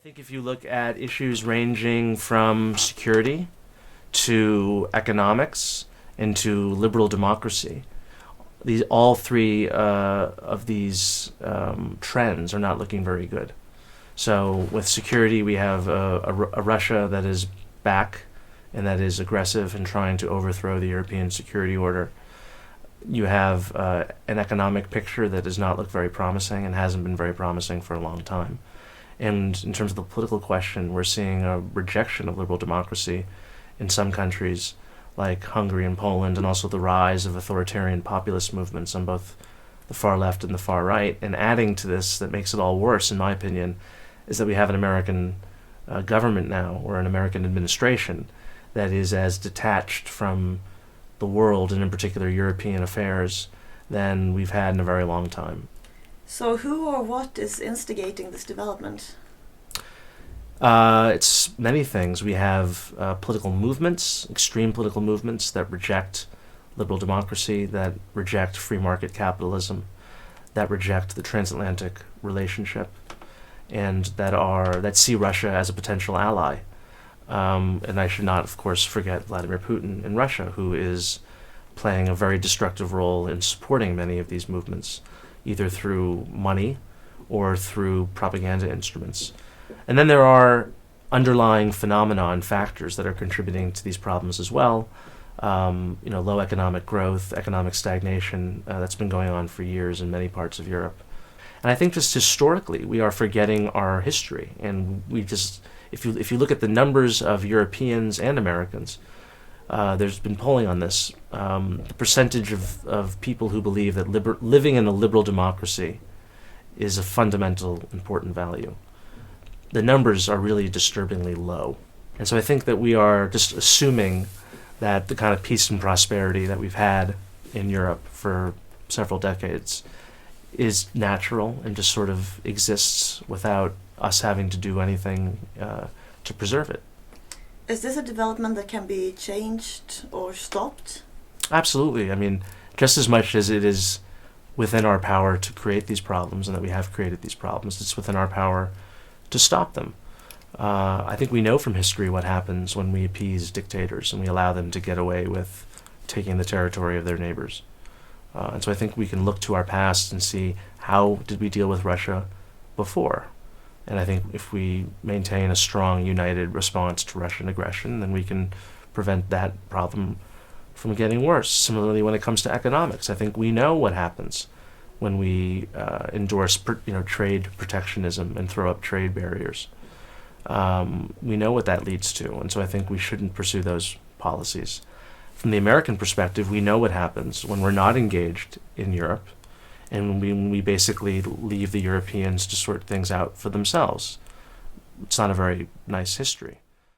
I think if you look at issues ranging from security to economics and to liberal democracy, all three of these trends are not looking very good. So with security, we have a Russia that is back and that is aggressive in trying to overthrow the European security order. You have an economic picture that does not look very promising and hasn't been very promising for a long time. And in terms of the political question, we're seeing a rejection of liberal democracy in some countries like Hungary and Poland, and also the rise of authoritarian populist movements on both the far left and the far right. And adding to this, that makes it all worse, in my opinion, is that we have an American government now, or an American administration, that is as detached from the world, and in particular European affairs, than we've had in a very long time. So who or what is instigating this development? It's many things. We have political movements, extreme political movements that reject liberal democracy, that reject free market capitalism, that reject the transatlantic relationship, and that see Russia as a potential ally. And I should not, of course, forget Vladimir Putin in Russia, who is playing a very destructive role in supporting many of these movements, either through money or through propaganda instruments. And then there are underlying phenomena and factors that are contributing to these problems as well. Low economic growth, economic stagnation, that's been going on for years in many parts of Europe. And I think just historically, we are forgetting our history. And if you look at the numbers of Europeans and Americans, there's been polling on this. The percentage of people who believe that living in a liberal democracy is a fundamental, important value. The numbers are really disturbingly low. And so I think that we are just assuming that the kind of peace and prosperity that we've had in Europe for several decades is natural and just sort of exists without us having to do anything to preserve it. Is this a development that can be changed or stopped? Absolutely. I mean, just as much as it is within our power to create these problems, and that we have created these problems, it's within our power to stop them. I think we know from history what happens when we appease dictators and we allow them to get away with taking the territory of their neighbors. And so I think we can look to our past and see, how did we deal with Russia before? And I think if we maintain a strong, united response to Russian aggression, then we can prevent that problem from getting worse. Similarly, when it comes to economics, I think we know what happens when we endorse trade protectionism and throw up trade barriers. We know what that leads to, and so I think we shouldn't pursue those policies. From the American perspective, we know what happens when we're not engaged in Europe, and when we basically leave the Europeans to sort things out for themselves. It's not a very nice history.